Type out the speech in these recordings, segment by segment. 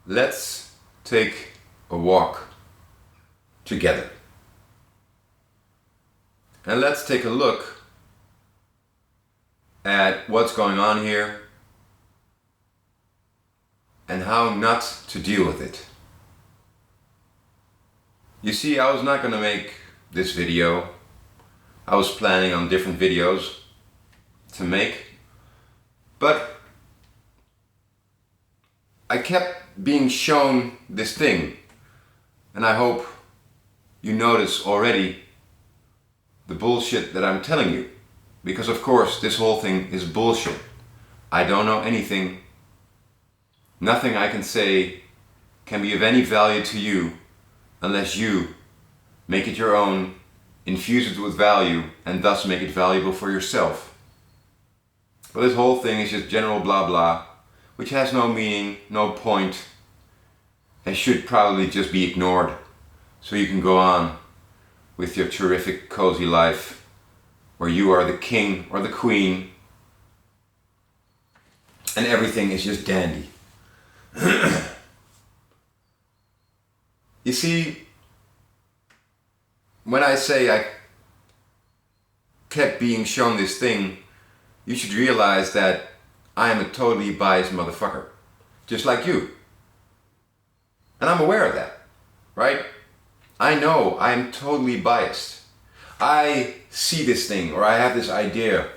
Let's take a walk together. And let's take a look at what's going on here and how not to deal with it. You see, I was not going to make this video. I was planning on different videos to make, but I kept being shown this thing, and I hope you notice already the bullshit that I'm telling you, because of course this whole thing is bullshit. I don't know anything. Nothing I can say can be of any value to you unless you make it your own, infuse it with value, and thus make it valuable for yourself. But this whole thing is just general blah blah, which has no meaning, no point, and should probably just be ignored so you can go on with your terrific cozy life where you are the king or the queen and everything is just dandy. You see, when I say I kept being shown this thing, you should realize that I am a totally biased motherfucker, just like you. And I'm aware of that, right? I know I am totally biased. I see this thing or I have this idea.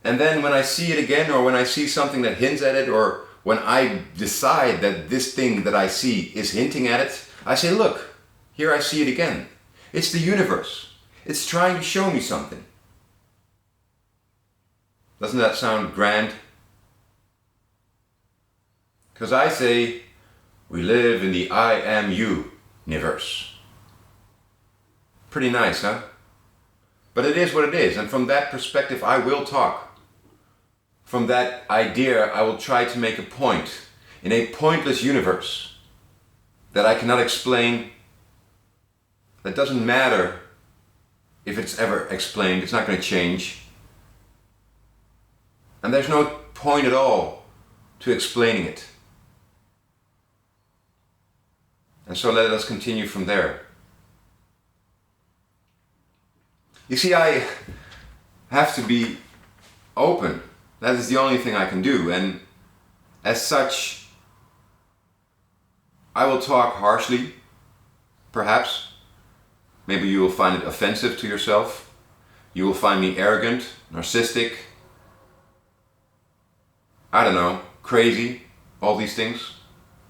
And then when I see it again, or when I see something that hints at it, or when I decide that this thing that I see is hinting at it, I say, look, here I see it again. It's the universe. It's trying to show me something. Doesn't that sound grand? Because I say, we live in the I am you universe. Pretty nice, huh? But it is what it is, and from that perspective I will talk. From that idea I will try to make a point in a pointless universe that I cannot explain. That doesn't matter if it's ever explained, it's not going to change. And there's no point at all to explaining it. And so let us continue from there. You see, I have to be open. That is the only thing I can do. And as such, I will talk harshly, perhaps. Maybe you will find it offensive to yourself. You will find me arrogant, narcissistic, I don't know, crazy, all these things.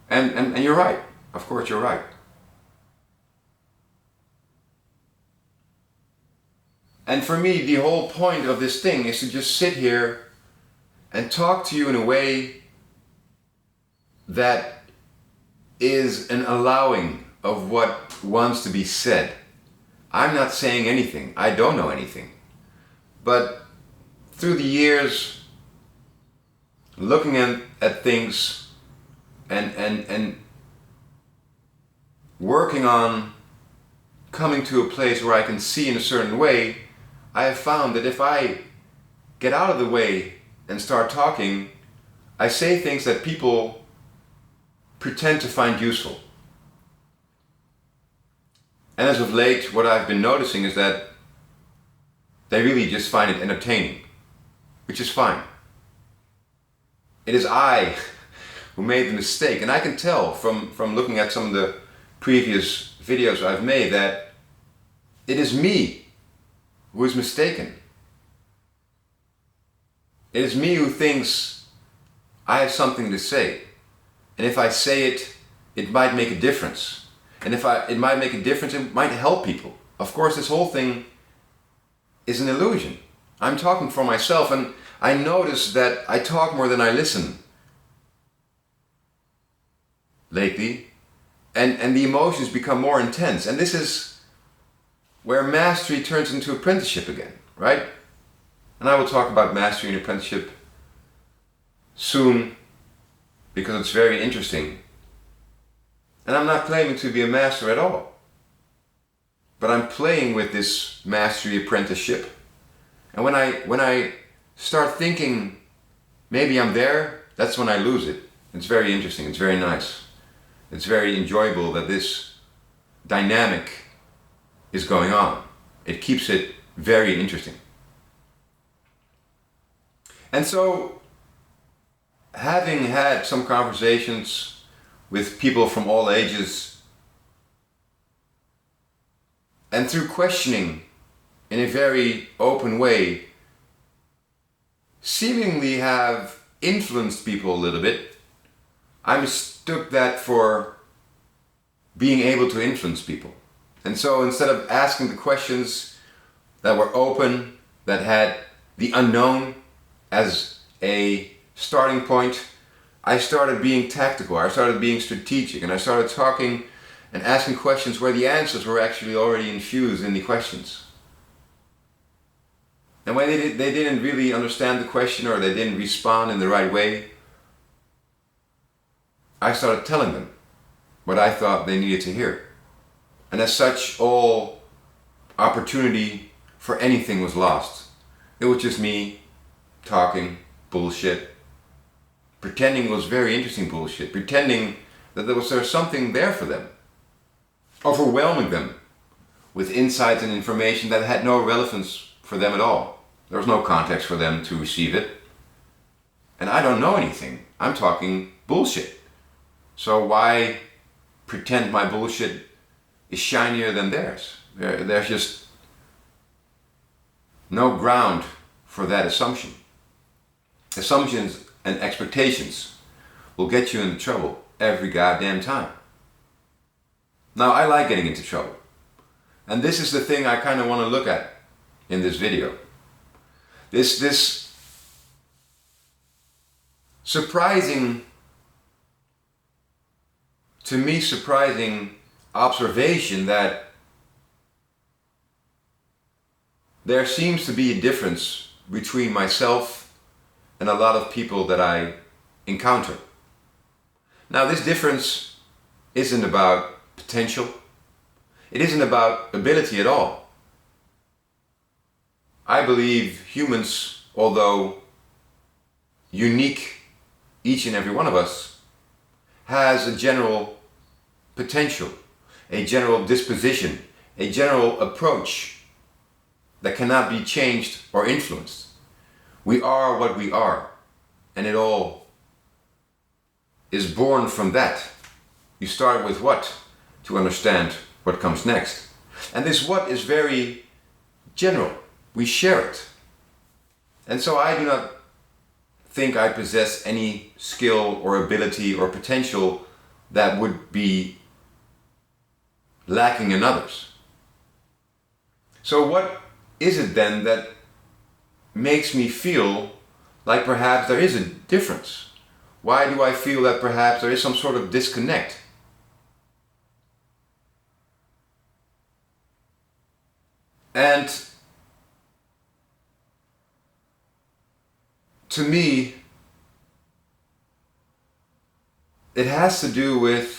And you're right. Of course you're right. And for me, the whole point of this thing is to just sit here and talk to you in a way that is an allowing of what wants to be said. I'm not saying anything. I don't know anything. But through the years, looking at things and working on coming to a place where I can see in a certain way, I have found that if I get out of the way and start talking, I say things that people pretend to find useful. And as of late, what I've been noticing is that they really just find it entertaining, which is fine. It is I who made the mistake, and I can tell from looking at some of the previous videos I've made that it is me who is mistaken. It is me who thinks I have something to say, and if I say it, it might make a difference. And if it might make a difference, it might help people. Of course, this whole thing is an illusion. I'm talking for myself, and I notice that I talk more than I listen lately, and the emotions become more intense. And this is where mastery turns into apprenticeship again, right? And I will talk about mastery and apprenticeship soon, because it's very interesting. And I'm not claiming to be a master at all. But I'm playing with this mastery apprenticeship. And when I start thinking maybe I'm there, that's when I lose it. It's very interesting, it's very nice. It's very enjoyable that this dynamic is going on. It keeps it very interesting. And so, having had some conversations with people from all ages, and through questioning in a very open way, seemingly have influenced people a little bit, I mistook that for being able to influence people. And so instead of asking the questions that were open, that had the unknown as a starting point, I started being tactical, I started being strategic, and I started talking and asking questions where the answers were actually already infused in the questions. And when they didn't really understand the question or they didn't respond in the right way, I started telling them what I thought they needed to hear. And as such, all opportunity for anything was lost. It was just me talking bullshit, pretending it was very interesting bullshit, pretending that there was something there for them, overwhelming them with insights and information that had no relevance for them at all. There was no context for them to receive it. And I don't know anything. I'm talking bullshit. So why pretend my bullshit is shinier than theirs? There's just no ground for that assumption. Assumptions and expectations will get you into trouble every goddamn time. Now, I like getting into trouble. And this is the thing I kind of want to look at in this video. This surprising, to me surprising observation that there seems to be a difference between myself and a lot of people that I encounter. Now, this difference isn't about potential. It isn't about ability at all. I believe humans, although unique, each and every one of us, has a general potential, a general disposition, a general approach that cannot be changed or influenced. We are what we are, and it all is born from that. You start with what to understand what comes next. And this what is very general. We share it. And so I do not think I possess any skill or ability or potential that would be lacking in others. So what is it then that makes me feel like perhaps there is a difference? Why do I feel that perhaps there is some sort of disconnect? And to me, it has to do with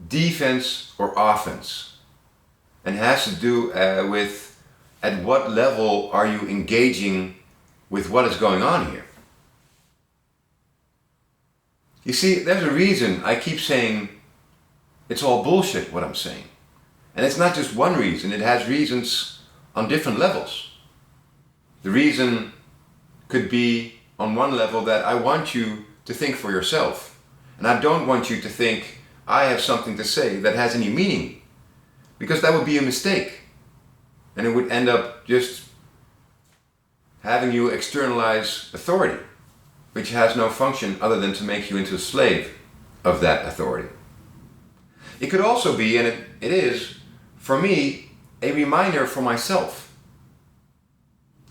defense or offense, and has to do with at what level are you engaging with what is going on here. You see, there's a reason I keep saying it's all bullshit what I'm saying. And it's not just one reason, it has reasons on different levels. The reason could be on one level that I want you to think for yourself. And I don't want you to think I have something to say that has any meaning. Because that would be a mistake. And it would end up just having you externalize authority, which has no function other than to make you into a slave of that authority. It could also be, and it is, for me, a reminder for myself.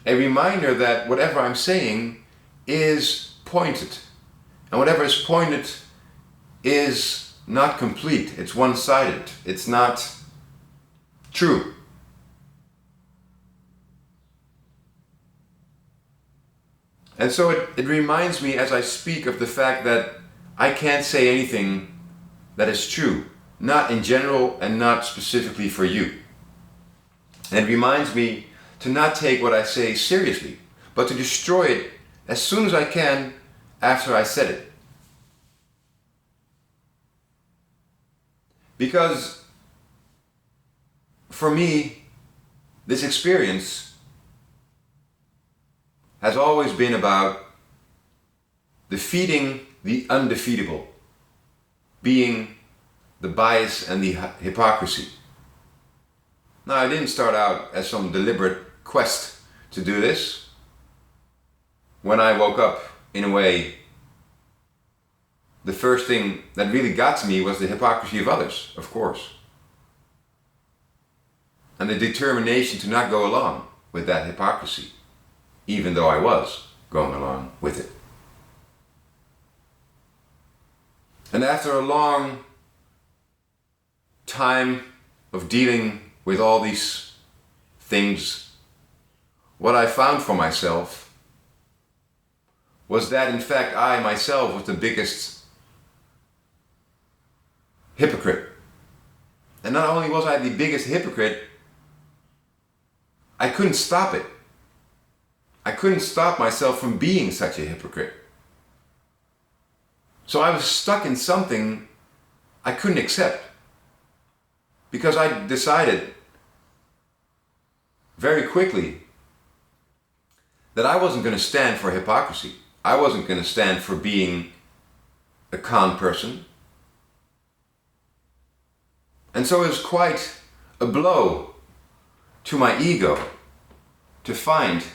A reminder that whatever I'm saying is pointed. And whatever is pointed is not complete. It's one-sided. It's not true. And so it reminds me as I speak of the fact that I can't say anything that is true. Not in general and not specifically for you. And it reminds me to not take what I say seriously, but to destroy it as soon as I can after I said it. Because for me, this experience has always been about defeating the undefeatable, being the bias and the hypocrisy. Now, I didn't start out as some deliberate quest to do this. When I woke up, in a way, the first thing that really got to me was the hypocrisy of others, of course. And the determination to not go along with that hypocrisy, even though I was going along with it. And after a long time of dealing with all these things, what I found for myself was that in fact I myself was the biggest hypocrite. And not only was I the biggest hypocrite, I couldn't stop it. I couldn't stop myself from being such a hypocrite. So I was stuck in something I couldn't accept. Because I decided very quickly that I wasn't going to stand for hypocrisy. I wasn't going to stand for being a con person. And so it was quite a blow to my ego to find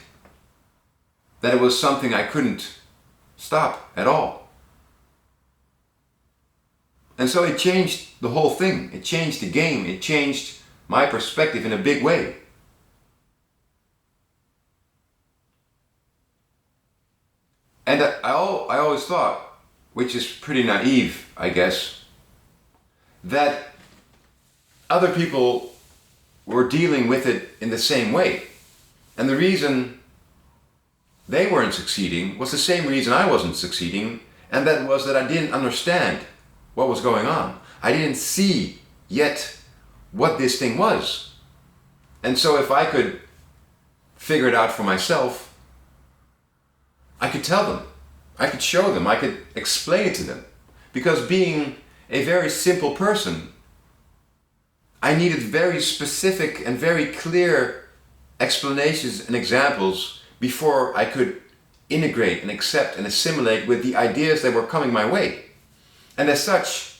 that it was something I couldn't stop at all. And so it changed the whole thing. It changed the game. It changed my perspective in a big way. And I always thought, which is pretty naive, I guess, that other people were dealing with it in the same way. And the reason they weren't succeeding was the same reason I wasn't succeeding, and that was that I didn't understand what was going on. I didn't see yet what this thing was. And so if I could figure it out for myself, I could tell them, I could show them, I could explain it to them. Because being a very simple person, I needed very specific and very clear explanations and examples before I could integrate and accept and assimilate with the ideas that were coming my way. And as such,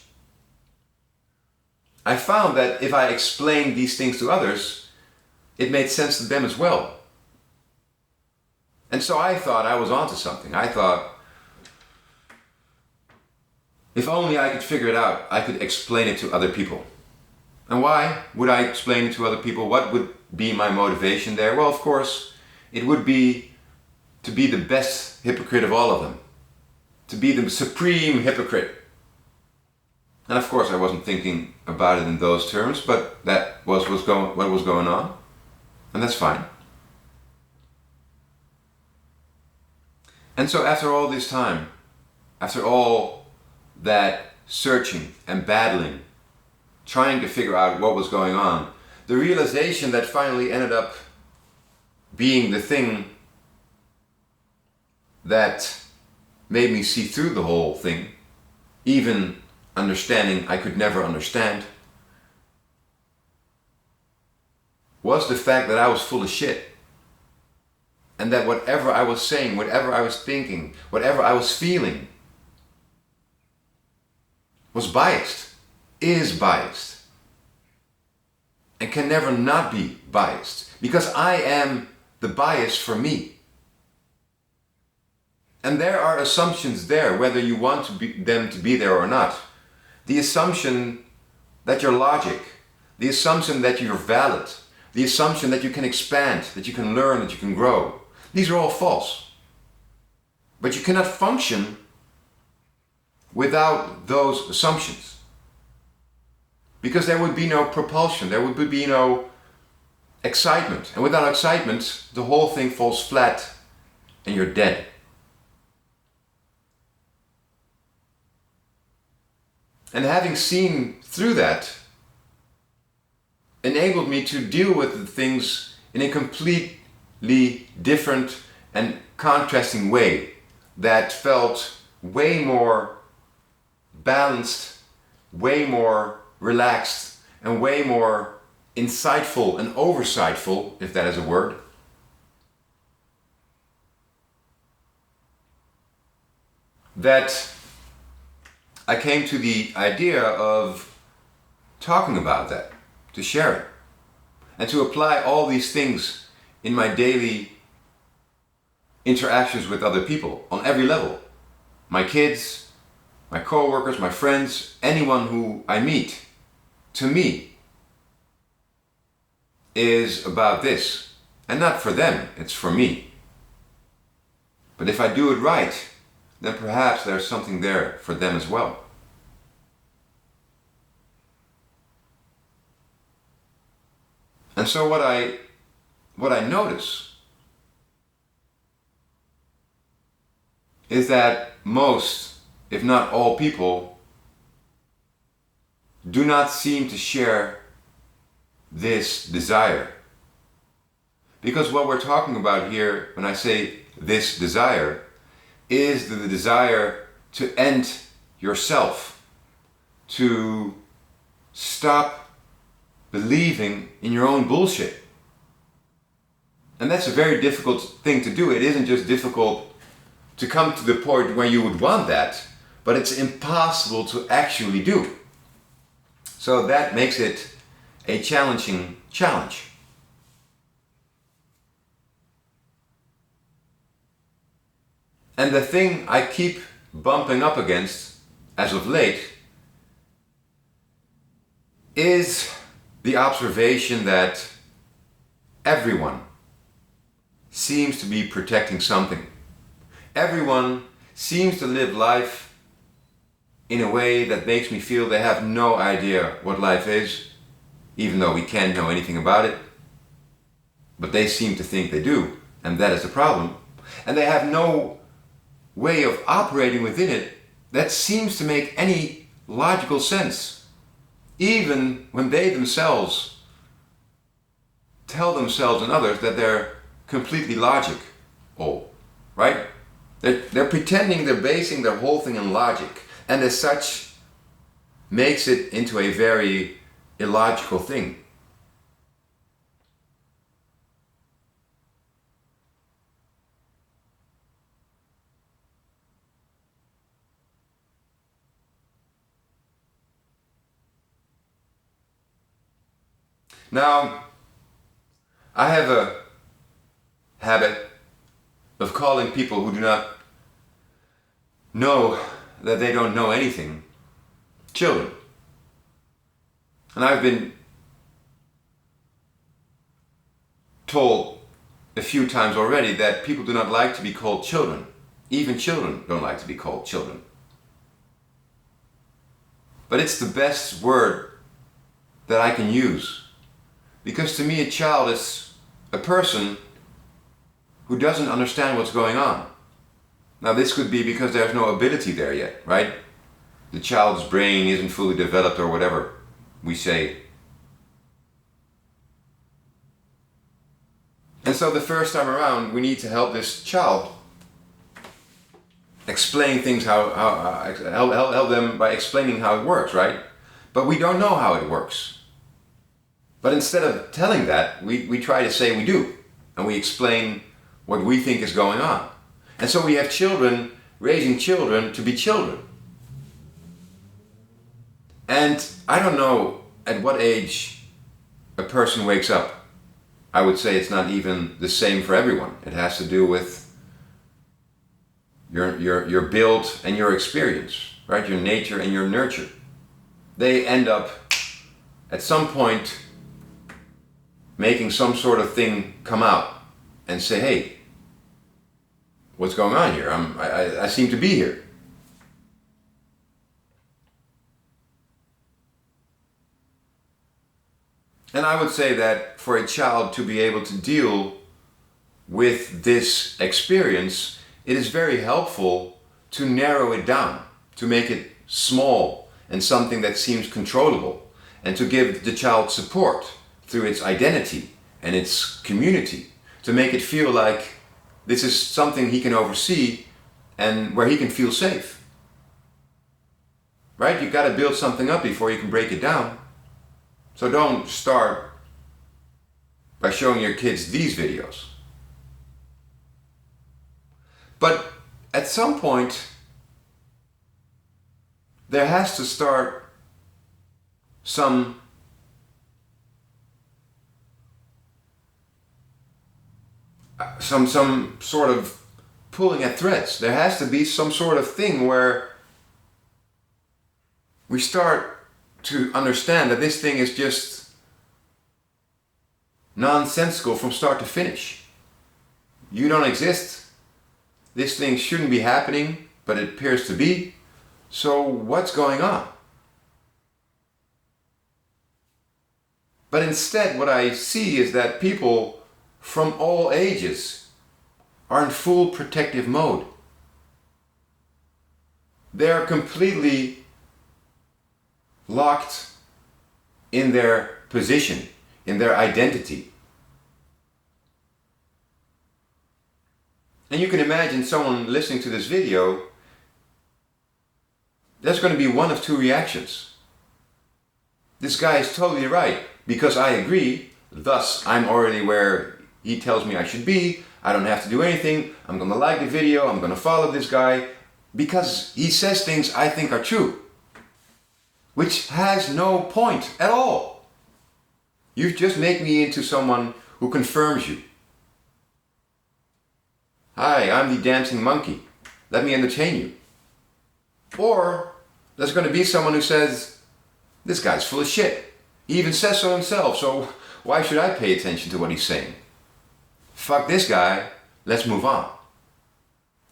I found that if I explained these things to others, it made sense to them as well. And so I thought I was onto something. I thought, if only I could figure it out, I could explain it to other people. And why would I explain it to other people? What would be my motivation there? Well, of course, it would be to be the best hypocrite of all of them. To be the supreme hypocrite. And of course I wasn't thinking about it in those terms, but that was what was going on. And that's fine. And so after all this time, after all that searching and battling, trying to figure out what was going on, the realization that finally ended up being the thing that made me see through the whole thing, even understanding I could never understand, was the fact that I was full of shit. And that whatever I was saying, whatever I was thinking, whatever I was feeling was biased, is biased, and can never not be biased, because I am the bias for me. And there are assumptions there, whether you want them to be there or not. The assumption that you're logic, the assumption that you're valid, the assumption that you can expand, that you can learn, that you can grow. These are all false. But you cannot function without those assumptions. Because there would be no propulsion, there would be no excitement. And without excitement, the whole thing falls flat and you're dead. And having seen through that enabled me to deal with the things in a complete different and contrasting way that felt way more balanced, way more relaxed, and way more insightful and oversightful, if that is a word. That I came to the idea of talking about that, to share it, and to apply all these things in my daily interactions with other people on every level. My kids, my co-workers, my friends, anyone who I meet, to me, is about this. And not for them, it's for me. But if I do it right, then perhaps there's something there for them as well. And so what I notice is that most, if not all people, do not seem to share this desire. Because what we're talking about here, when I say this desire, is the desire to end yourself, to stop believing in your own bullshit. And that's a very difficult thing to do. It isn't just difficult to come to the point where you would want that, but it's impossible to actually do. So that makes it a challenging challenge. And the thing I keep bumping up against as of late is the observation that everyone seems to be protecting something. Everyone seems to live life in a way that makes me feel they have no idea what life is, even though we can't know anything about it. But they seem to think they do, and that is the problem. And they have no way of operating within it that seems to make any logical sense, even when they themselves tell themselves and others that they're completely logical, right? They're pretending they're basing their whole thing on logic, and as such makes it into a very illogical thing. Now, I have a habit of calling people who do not know that they don't know anything children. And I've been told a few times already that people do not like to be called children. Even children don't like to be called children. But it's the best word that I can use. Because to me, a child is a person who doesn't understand what's going on. Now, this could be because there's no ability there yet, right? The child's brain isn't fully developed or whatever we say. And so the first time around, we need to help this child explain things, help them by explaining how it works, right? But we don't know how it works. But instead of telling that, we try to say we do. And we explain what we think is going on. And so we have children raising children to be children. And I don't know at what age a person wakes up. I would say it's not even the same for everyone. It has to do with your build and your experience, right? Your nature and your nurture. They end up at some point making some sort of thing come out and say, hey, what's going on here? I seem to be here. And I would say that for a child to be able to deal with this experience, it is very helpful to narrow it down, to make it small and something that seems controllable, and to give the child support through its identity and its community, to make it feel like this is something he can oversee and where he can feel safe. Right? You've got to build something up before you can break it down. So don't start by showing your kids these videos. But at some point, there has to start some sort of pulling at threads. There has to be some sort of thing where we start to understand that this thing is just nonsensical from start to finish. You don't exist. This thing shouldn't be happening, but it appears to be. So what's going on? But instead, what I see is that people from all ages are in full protective mode. They are completely locked in their position, in their identity. And you can imagine someone listening to this video, there's going to be one of two reactions. This guy is totally right, because I agree, thus I'm already where he tells me I should be, I don't have to do anything, I'm going to like the video, I'm going to follow this guy, because he says things I think are true. Which has no point at all. You just make me into someone who confirms you. Hi, I'm the dancing monkey. Let me entertain you. Or there's going to be someone who says, this guy's full of shit. He even says so himself, so why should I pay attention to what he's saying? Fuck this guy, let's move on.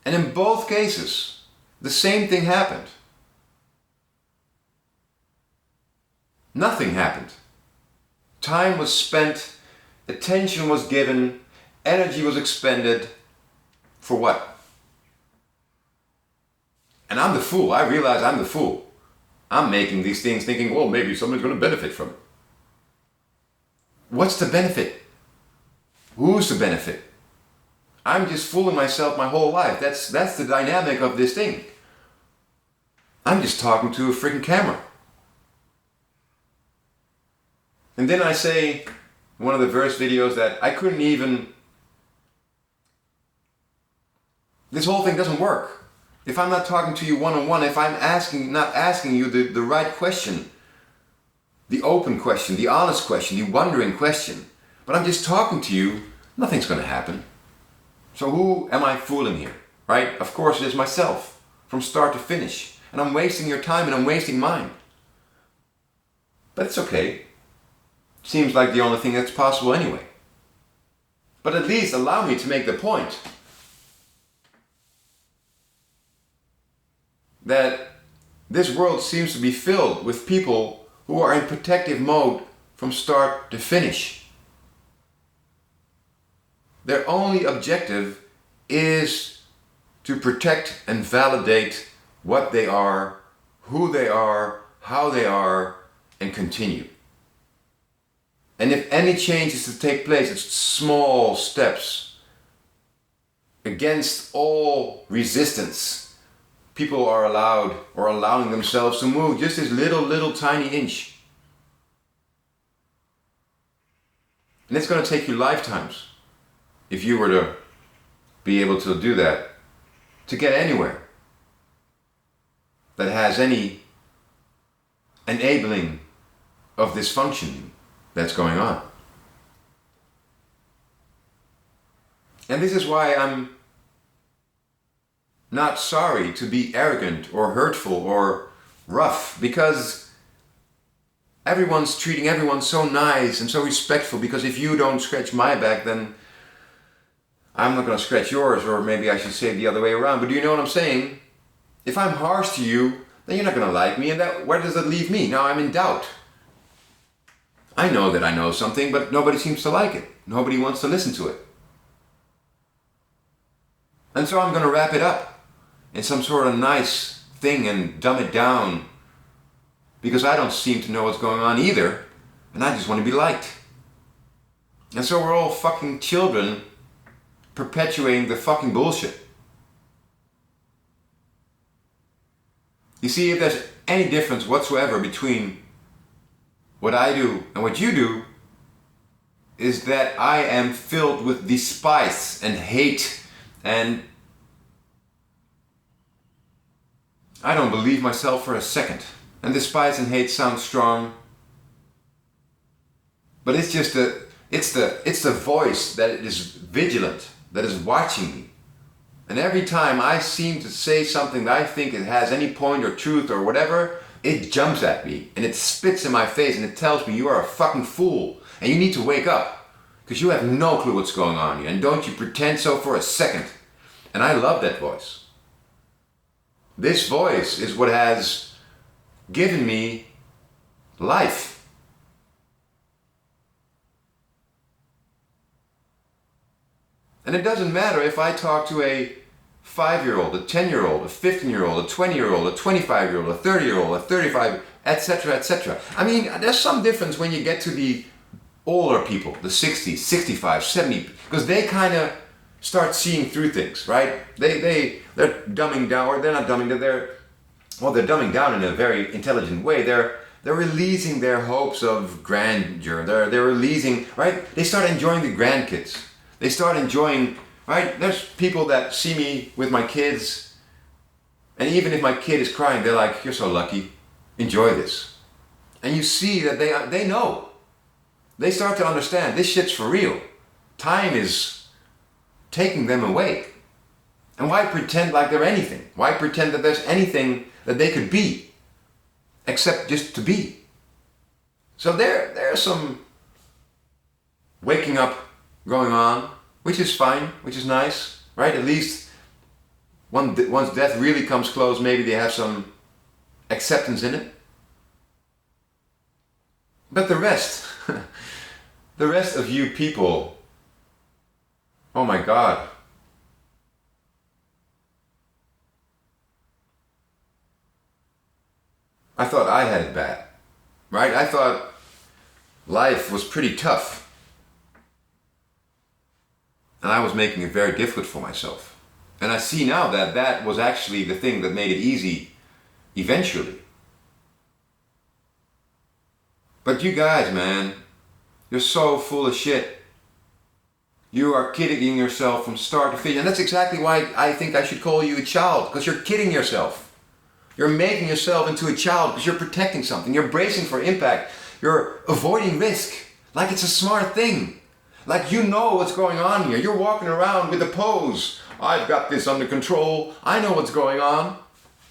And in both cases, the same thing happened. Nothing happened. Time was spent, attention was given, energy was expended. For what? And I'm the fool. I realize I'm the fool. I'm making these things thinking, well, maybe someone's going to benefit from it. What's the benefit? Who's the benefit? I'm just fooling myself my whole life. That's the dynamic of this thing. I'm just talking to a freaking camera. And then I say, in one of the verse videos, that I couldn't even... This whole thing doesn't work. If I'm not talking to you one-on-one, if I'm not asking you the right question, the open question, the honest question, the wondering question, but I'm just talking to you, nothing's going to happen. So who am I fooling here, right? Of course it is myself, from start to finish. And I'm wasting your time and I'm wasting mine. But it's okay. Seems like the only thing that's possible anyway. But at least allow me to make the point that this world seems to be filled with people who are in protective mode from start to finish. Their only objective is to protect and validate what they are, who they are, how they are, and continue. And if any change is to take place, it's small steps against all resistance. People are allowed or allowing themselves to move just this little tiny inch. And it's going to take you lifetimes if you were to be able to do that, to get anywhere that has any enabling of this functioning that's going on. And this is why I'm not sorry to be arrogant or hurtful or rough, because everyone's treating everyone so nice and so respectful, because if you don't scratch my back, then I'm not going to scratch yours, or maybe I should say the other way around. But do you know what I'm saying? If I'm harsh to you, then you're not going to like me, and where does that leave me? Now I'm in doubt. I know that I know something, but nobody seems to like it. Nobody wants to listen to it. And so I'm going to wrap it up in some sort of nice thing and dumb it down, because I don't seem to know what's going on either, and I just want to be liked. And so we're all fucking children perpetuating the fucking bullshit. You see, if there's any difference whatsoever between what I do and what you do, is that I am filled with despise and hate, and I don't believe myself for a second. And despise and hate sound strong, but it's just it's the voice that is vigilant, that is watching me. And every time I seem to say something that I think it has any point or truth or whatever, it jumps at me and it spits in my face and it tells me you are a fucking fool and you need to wake up because you have no clue what's going on here, and don't you pretend so for a second. And I love that voice. This voice is what has given me life. And it doesn't matter if I talk to a 5-year-old, a 10-year-old, a 15-year-old, a 20-year-old, a 25-year-old, a 30-year-old, a 35, etc., etc. I mean, there's some difference when you get to the older people, the 60, 65, 70, because they kind of start seeing through things, right? They're dumbing down, or they're not dumbing down, they're dumbing down in a very intelligent way. They're releasing their hopes of grandeur. They're releasing, right? They start enjoying the grandkids. They start enjoying, right? There's people that see me with my kids, and even if my kid is crying, they're like, "You're so lucky. Enjoy this." And you see that they know. They start to understand this shit's for real. Time is taking them away. And why pretend like they're anything? Why pretend that there's anything that they could be, except just to be? So there's some waking up going on, which is fine, which is nice, right? At least once death really comes close, maybe they have some acceptance in it. But the rest, the rest of you people, oh my God. I thought I had it bad, right? I thought life was pretty tough. And I was making it very difficult for myself. And I see now that that was actually the thing that made it easy eventually. But you guys, man, you're so full of shit. You are kidding yourself from start to finish. And that's exactly why I think I should call you a child, because you're kidding yourself. You're making yourself into a child because you're protecting something. You're bracing for impact. You're avoiding risk like it's a smart thing. Like you know what's going on here. You're walking around with a pose. I've got this under control. I know what's going on.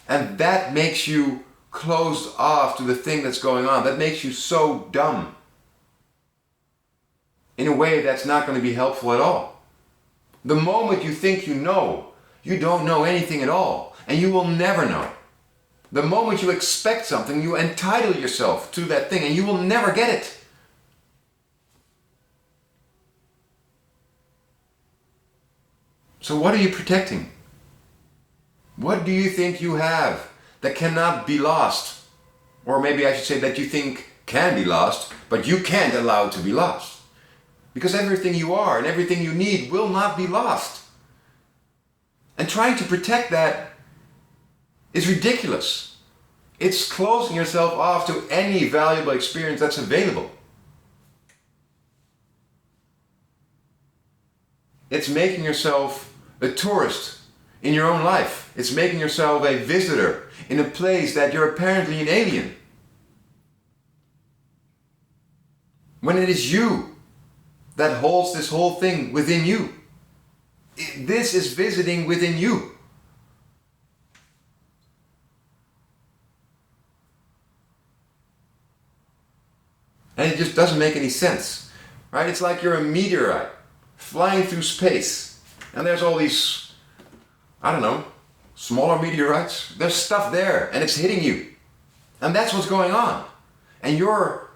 And that makes you closed off to the thing that's going on. That makes you so dumb. In a way that's not going to be helpful at all. The moment you think you know, you don't know anything at all. And you will never know. The moment you expect something, you entitle yourself to that thing and you will never get it. So what are you protecting? What do you think you have that cannot be lost? Or maybe I should say that you think can be lost, but you can't allow it to be lost. Because everything you are and everything you need will not be lost. And trying to protect that is ridiculous. It's closing yourself off to any valuable experience that's available. It's making yourself a tourist in your own life. It's making yourself a visitor in a place that you're apparently an alien. When it is you that holds this whole thing within you. This is visiting within you. And it just doesn't make any sense, right? It's like you're a meteorite flying through space. And there's all these, I don't know, smaller meteorites. There's stuff there and it's hitting you. And that's what's going on. And your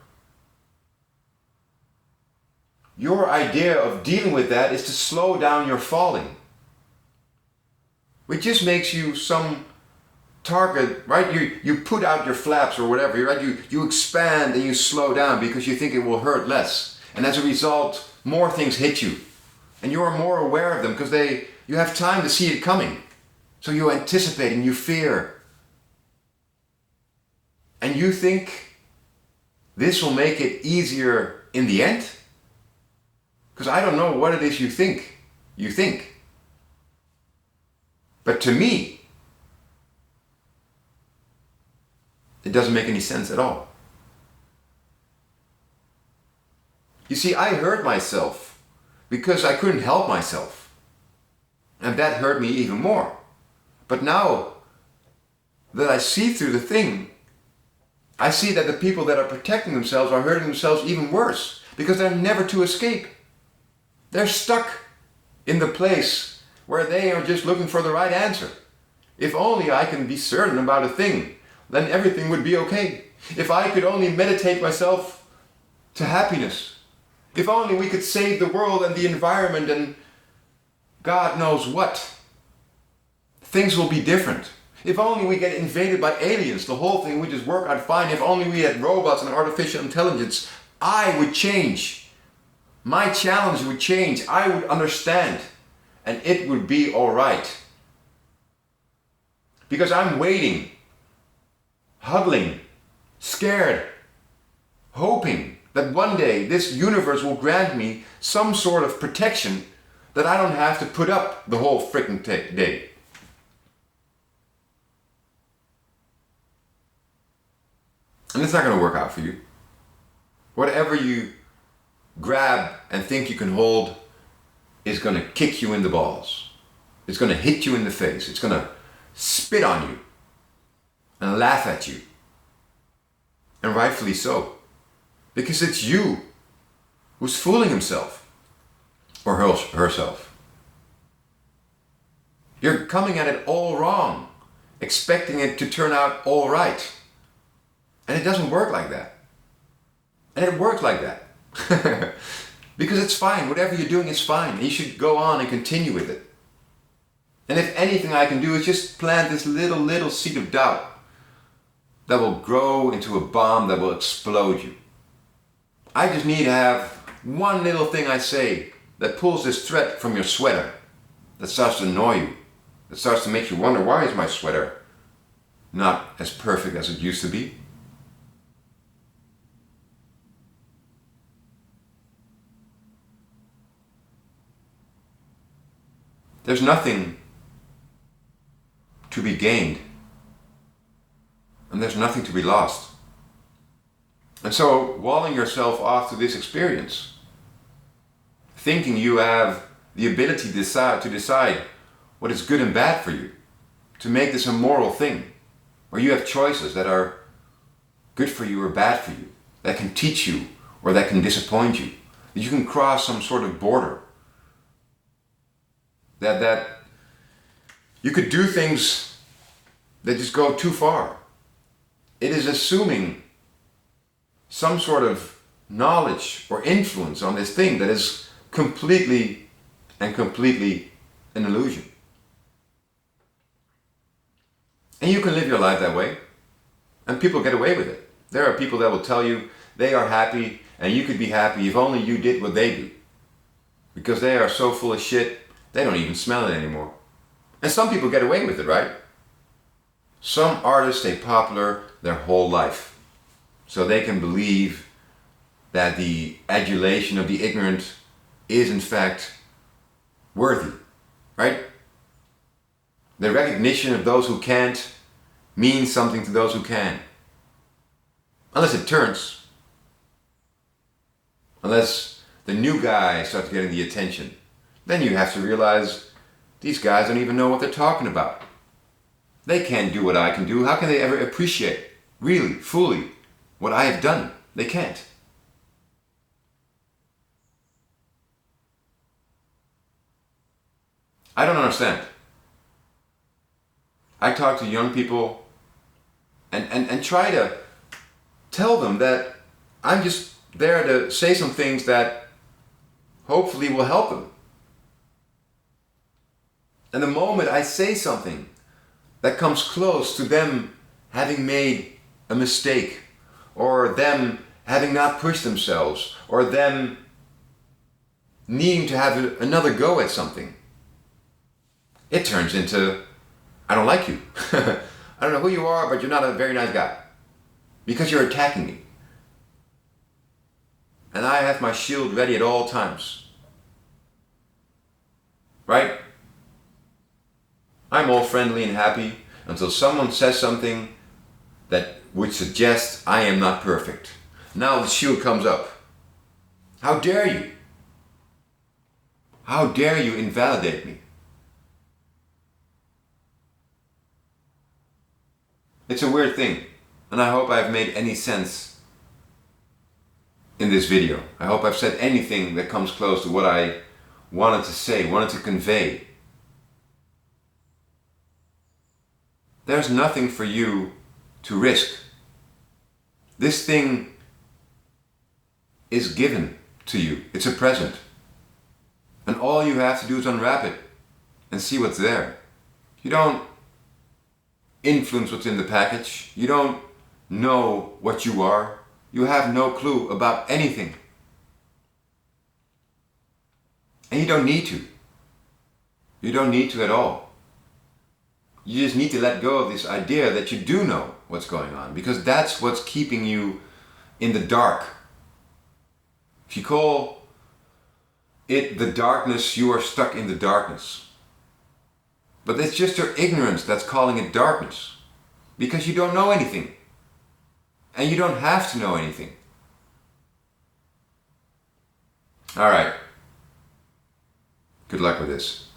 idea of dealing with that is to slow down your falling. Which just makes you some target, right? You put out your flaps or whatever, right? You expand and you slow down because you think it will hurt less. And as a result, more things hit you. And you are more aware of them because you have time to see it coming. So you anticipate and you fear. And you think this will make it easier in the end? Because I don't know what it is you think. But to me, it doesn't make any sense at all. You see, I hurt myself because I couldn't help myself. And that hurt me even more. But now that I see through the thing, I see that the people that are protecting themselves are hurting themselves even worse because they're never to escape. They're stuck in the place where they are just looking for the right answer. If only I can be certain about a thing, then everything would be okay. If I could only meditate myself to happiness. If only we could save the world and the environment and God knows what. Things will be different. If only we get invaded by aliens, the whole thing would just work out fine. If only we had robots and artificial intelligence, I would change. My challenge would change. I would understand. And it would be alright. Because I'm waiting, huddling, scared, hoping that one day this universe will grant me some sort of protection that I don't have to put up the whole freaking day. And it's not going to work out for you. Whatever you grab and think you can hold is going to kick you in the balls. It's going to hit you in the face. It's going to spit on you and laugh at you. And rightfully so. Because it's you who's fooling himself or herself. You're coming at it all wrong, expecting it to turn out all right. And it doesn't work like that. And it worked like that. Because it's fine. Whatever you're doing is fine. And you should go on and continue with it. And if anything I can do is just plant this little seed of doubt that will grow into a bomb that will explode you. I just need to have one little thing I say that pulls this thread from your sweater, that starts to annoy you, that starts to make you wonder, why is my sweater not as perfect as it used to be? There's nothing to be gained, and there's nothing to be lost. And so, walling yourself off to this experience, thinking you have the ability to decide what is good and bad for you, to make this a moral thing, where you have choices that are good for you or bad for you, that can teach you or that can disappoint you, that you can cross some sort of border, that you could do things that just go too far. It is assuming some sort of knowledge or influence on this thing that is completely an illusion. And you can live your life that way, and people get away with it. There are people that will tell you they are happy, and you could be happy if only you did what they do. Because they are so full of shit, they don't even smell it anymore. And some people get away with it, right? Some artists stay popular their whole life, so they can believe that the adulation of the ignorant is in fact worthy, right? The recognition of those who can't means something to those who can. Unless it turns. Unless the new guy starts getting the attention. Then you have to realize these guys don't even know what they're talking about. They can't do what I can do. How can they ever appreciate, really, fully, what I have done? They can't. I don't understand. I talk to young people and try to tell them that I'm just there to say some things that hopefully will help them. And the moment I say something that comes close to them having made a mistake, or them having not pushed themselves, or them needing to have another go at something, it turns into, I don't like you. I don't know who you are, but you're not a very nice guy. Because you're attacking me. And I have my shield ready at all times. Right? I'm all friendly and happy until someone says something that would suggest I am not perfect. Now the shield comes up. How dare you? How dare you invalidate me? It's a weird thing, and I hope I've made any sense in this video. I hope I've said anything that comes close to what I wanted to say, wanted to convey. There's nothing for you to risk. This thing is given to you. It's a present. And all you have to do is unwrap it and see what's there. You don't influence what's in the package. You don't know what you are. You have no clue about anything. And you don't need to. You don't need to at all. You just need to let go of this idea that you do know what's going on, because that's what's keeping you in the dark. If you call it the darkness, you are stuck in the darkness. But it's just your ignorance that's calling it darkness, because you don't know anything. And you don't have to know anything. All right. Good luck with this.